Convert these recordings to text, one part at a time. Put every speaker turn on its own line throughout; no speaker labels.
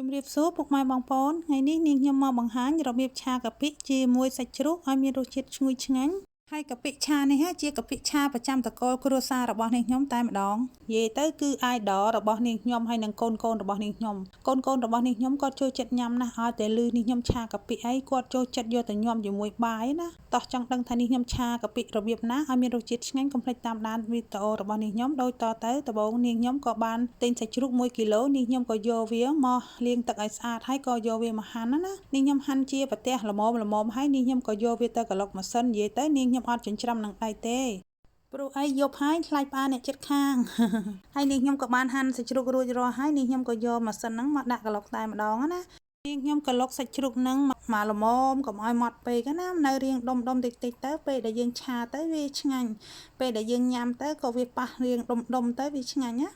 ជំរាបសួរពុកម៉ែបងប្អូនថ្ងៃនេះនាងខ្ញុំមកបង្ហាញរបៀបឆាកាពិជាមួយសាច់ជ្រូកឲ្យមានរសជាតិឈ្ងុយឆ្ងាញ់ហើយកាពិឆានេះជាកាពិឆាប្រចាំតកូលគ្រួសាររបស់នាងខ្ញុំតែម្ដងនិយាយទៅគឺ idol របស់នាងខ្ញុំហើយនឹងកូនរបស់នាងខ្ញុំកូនរបស់នាងខ្ញុំគាត់ចូលចិត្តញ៉ាំណាស់ឲ្យតែលឺនាងខ្ញុំឆាកាពិអីគាត់ចូលចិត្តយកទៅញ៉ាំជាមួយបាយណាតោះចង់ដឹងថានាងខ្ញុំឆាកាពិរបៀបណាឲ្យមានរសជាតិឆ្ងាញ់កុំភ្លេចតាមដានវីដេអូរបស់នាងខ្ញុំដូចតទៅដំបូងនាងខ្ញុំក៏បានទិញសាច់ជ្រូក1គីឡូនាងខ្ញុំក៏យកវាមកលាងទឹកឲ្យស្អាតហើយក៏យកវាមកហាន់ណានាងខ្ញុំហាន់ជាប្រទះល្មមហើយនាងខ្ញុំក៏យកវាទៅក្លុកម៉ាស៊ីននិយាយទៅនាងខ្ញុំអត់ចិញ្ច្រាំនឹងដៃទេព្រោះអីយប់ហើយខ្លាចផ្អើអ្នកចិត្តខាងហើយនាងខ្ញុំក៏បានហាន់សាច់ជ្រូករួចរាល់ហើយនាងខ្ញុំក៏យកម៉ាស៊ីនហ្នឹងមកដាក់ក្លុកតែម្ដងណានាងខ្ញុំក្លុកសាច់ជ្រូកហ្នឹងមកល្មមកុំឲ្យម៉ត់ពេកណានៅរៀងដុំតិចទៅពេលដែលយើងឆាទៅវាឆ្ងាញ់ពេលដែលយើងញ៉ាំទៅក៏វាប៉ះរៀងដុំទៅវាឆ្ងាញ់ណា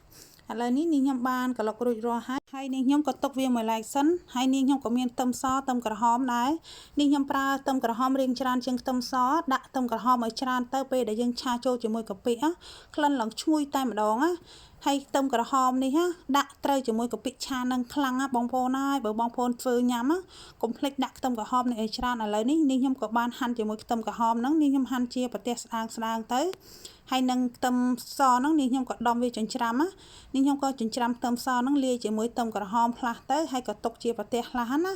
ឥឡូវនេះនាងខ្ញុំបានក្លុករួចរាល់ហើយនាងខ្ញុំក៏ទុកវាមួយឡែកសិនហើយនាងខ្ញុំក៏មានខ្ទឹមសខ្ទឹមក្រហមដែរនាងខ្ញុំប្រើខ្ទឹមក្រហមរៀងច្រើនជាងខ្ទឹមសដាក់ខ្ទឹមក្រហមឲ្យច្រើនទៅពេលដែលយើងឆាចូលជាមួយកាពិក្លិនឡើងឈ្ងុយតែម្ដងណាហើយខ្ទឹមក្រហមនេះដាក់ត្រូវជាមួយកាពិឆានឹងខ្លាំងបងប្អូនហើយបើបងប្អូនធ្វើញ៉ាំកុំភ្លេចដាក់ខ្ទឹមក្រហមនេះឲ្យច្រើនឥឡូវនេះនាងខ្ញុំក៏បានហាន់ជាមួយខ្ទឹមក្រហមហ្នឹងនាងខ្ញុំហាន់ជាប្រទះស្ដើងទៅហើយនឹងខ្ទឹមសហ្នឹងនាងខ្ញុំក៏ដំវាចិញ្ច្រាំនាងខ្ញុំក៏ចិញ្ច្រាំខ្ទឹមសហ្នឹងលាយជាមួយខ្ទឹមក្រហមផ្លាស់ទៅហើយក៏ទុកជាប្រទះខ្លះណាឥ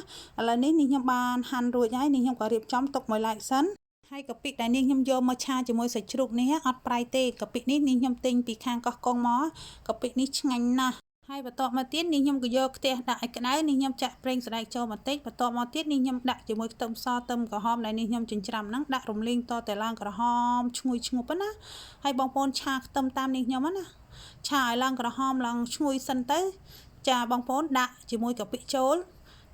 ឡូវនេះនាងខ្ញុំបានហាន់រួចហើយនាងខ្ញុំក៏រៀបចំទុកមួយឡែកសិនហើយកាពិដែលនាងខ្ញុំយកមកឆាជាមួយសាច់ជ្រូកនេះអត់ប្រៃទេកាពិនេះនាងខ្ញុំទិញពីខាងកោះកុងមកកាពិនេះឆ្ងាញ់ណាស់ហើយបន្ទាប់មកទៀតនាងខ្ញុំក៏យកខ្ទះដាក់ឲ្យក្តៅនាងខ្ញុំចាក់ប្រេងសណ្តែកចូលបន្តិចបន្ទាប់មកទៀតនាងខ្ញុំដាក់ជាមួយខ្ទឹមសខ្ទឹមក្រហមដែលនាងខ្ញុំចិញ្ច្រាំហ្នឹងដាក់រំលីងតតែឡើងក្រហមឈ្ងុយឈ្ងប់ណាហើយបងប្អូនឆាខ្ទឹមតាមនាងខ្ញុំណាឆាឲ្យឡើងក្រហមឡើងឈ្ងុយសិនទៅចាបងប្អូនដាក់ជាមួយកាពិចូល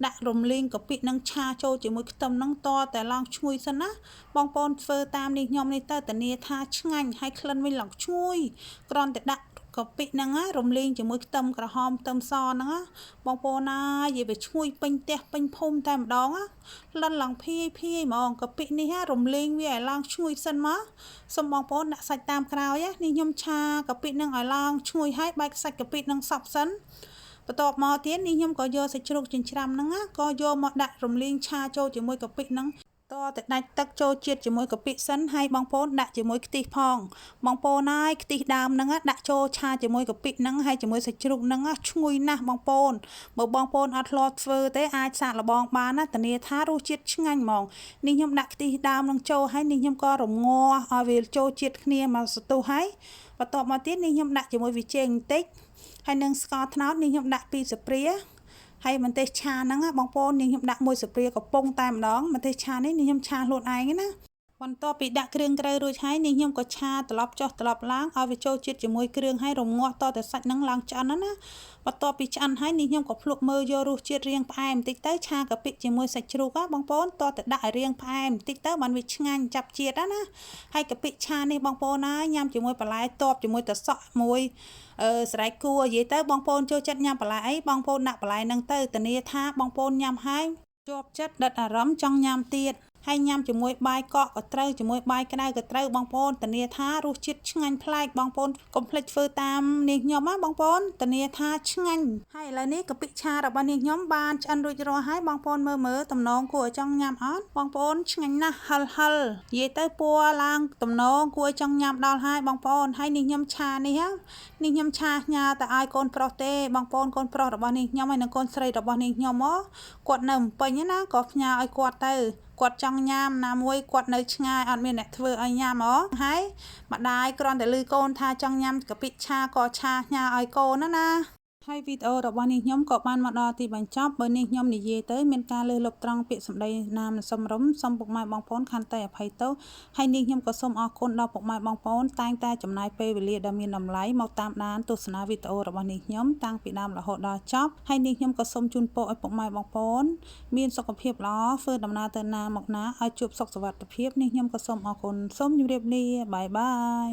ដាក់រំលីងកាពិនឹងឆាចូលជាមួយខ្ទឹមនឹងតតែឡើងឈ្ងុយសិនណាបងប្អូនធ្វើតាមនាងខ្ញុំនេះទៅធានាថាឆ្ងាញ់ហើយក្លិនវិញឡើងឈ្ងុយគ្រាន់តែដាក់កាពិហ្នឹងរំលីងជាមួយខ្ទឹមក្រហមខ្ទឹមសហ្នឹងបងប្អូនណានិយាយវាឈ្ងុយពេញផ្ទះពេញភូមិតែម្ដងក្លិនឡើងភាយហ្មងកាពិនេះរំលីងវាឲ្យឡើងឈ្ងុយសិនមកសូមបងប្អូនដាក់សាច់តាមក្រោយនេះខ្ញុំឆាកាពិហ្នឹងឲ្យឡើងឈ្ងុយហើយបែកសាច់កាពិហ្នឹងសប់សិនបន្ទាប់មកទៀតនេះខ្ញុំក៏យកសាច់ជ្រូកចិញ្ច្រាំហ្នឹងក៏យកមកដាក់រំលីងឆាចូលជាមួយកាពិហ្នឹងតតែដាច់ទឹកចូលជាតិជាមួយកាពិសិនហើយបងប្អូនដាក់ជាមួយខ្ទិះផងបងប្អូនហើយខ្ទិះដើមហ្នឹងដាក់ចូលឆាជាមួយកាពិហ្នឹងហើយជាមួយសាច់ជ្រូកហ្នឹងឈ្ងុយណាស់បងប្អូនបើបងប្អូនអត់ធ្លាប់ធ្វើទេអាចសាកល្បងបានណាធានាថារសជាតិឆ្ងាញ់ហ្មងនេះខ្ញុំដាក់ខ្ទិះដើមហ្នឹងចូលហើយនេះខ្ញុំក៏រំងាស់ឲ្យវាចូលជាតិគ្នាមកសន្ទុះហើយបន្ទាប់មកទៀតនេះខ្ញុំដាក់ជាមួយវីចេងបន្តិចហើយនឹងស្ករត្នោតនេះខ្ញុំដាក់2ស្ព្រាហើយម្ទេសឆាហ្នឹងបងប្អូននាងខ្ញុំដាក់1ស្ព្រាកំប៉ុងតែម្ដងម្ទេសឆានេះនាងខ្ញុំឆាខ្លួនឯងណាបន្ទាប់ពីដាក់គ្រឿងក្រៅរួចហើយនាងខ្ញុំក៏ឆាត្រឡប់ចុះត្រឡប់ឡើងឲ្យវាចូលជាតិជាមួយគ្រឿងហើយរងាស់តតែសាច់ហ្នឹងឡើងឆ្អិនណាបន្ទាប់ពីឆ្អិនហើយនាងខ្ញុំក៏ភ្លក់មើលយករសជាតិរៀងផ្អែមបន្តិចទៅឆាកាពិជាមួយសាច់ជ្រូកបងប្អូនតតែដាក់ឲ្យរៀងផ្អែមបន្តិចទៅបានវាឆ្ងាញ់ចាប់ជាតិណាហើយកាពិឆានេះបងប្អូនណាញ៉ាំជាមួយបន្លែតបជាមួយទឹកសក់មួយស្រែកគួរនិយាយទៅបងប្អូនចូលចិត្តញ៉ាំបន្លែអីបងប្អូនដាក់បន្លែហ្នឹងទៅធានាថាបងប្អូនញ៉ាំហើយជាប់ចិត្តដិតអារម្មណ៍ចង់ញ៉ាំទៀតហើយញ៉ាំជាមួយបាយកកក៏ត្រូវជាមួយបាយក្តៅក៏ត្រូវបងប្អូនធានាថារសជាតិឆ្ងាញ់ប្លែកបងប្អូនកុំភ្លេចធ្វើតាមនាងខ្ញុំណាបងប្អូនធានាថាឆ្ងាញ់ហើយឥឡូវនេះកាពិឆារបស់នាងខ្ញុំបានឆ្អិនរួចរាល់ហើយបងប្អូនមើលតំណងគួរឲ្យចង់ញ៉ាំអត់បងប្អូនឆ្ងាញ់ណាស់ហិលនិយាយទៅពណ៌ឡើងតំណងគួរឲ្យចង់ញ៉ាំដល់ហើយបងប្អូនហើយនាងខ្ញុំឆានេះនាងខ្ញុំឆាញ៉ាទៅឲ្យកូនប្រុសទេបងប្អូនកូនប្រុសរបស់នាងខ្ញុំហើយនិងកូនស្រីរបស់នាងខ្ញុំគាត់នៅភ្នំពេញណាក៏ផ្ញើឲ្យគាត់ទៅគាត់ចង់ញ៉ាំណាមួយគាត់នៅឆ្ងាយអត់មានអ្នកធ្វើឲ្យញ៉ាំហើយម្ដាយគ្រាន់តែឮកូនថាចង់ញ៉ាំកាពិឆាក៏ឆាញ៉ាឲ្យកូនណាហើយវីដេអូរបស់នាងខ្ញុំក៏បានមកដល់ទីបញ្ចប់បើនាងខ្ញុំនិយាយទៅមានការលើសលប់ត្រង់ពាក្យសម្ដីណាមិនសមរម្យសូមពុកម៉ែបងប្អូនខន្តីអភ័យទោសហើយនាងខ្ញុំក៏សូមអរគុណដល់ពុកម៉ែបងប្អូនតែងតែចំណាយពេលវេលាដ៏មានតម្លៃមកតាមដានទស្សនាវីដេអូរបស់នាងខ្ញុំតាំងពីដើមរហូតដល់ចប់ហើយនាងខ្ញុំក៏សូមជូនពរឲ្យពុកម៉ែបងប្អូនមានសុខភាពល្អធ្វើដំណើរទៅណាមកណាឲ្យជួបសុខសុវត្ថិភាពនាងខ្ញុំក៏សូមអរគុណសូមជម្រាបលាបាយបាយ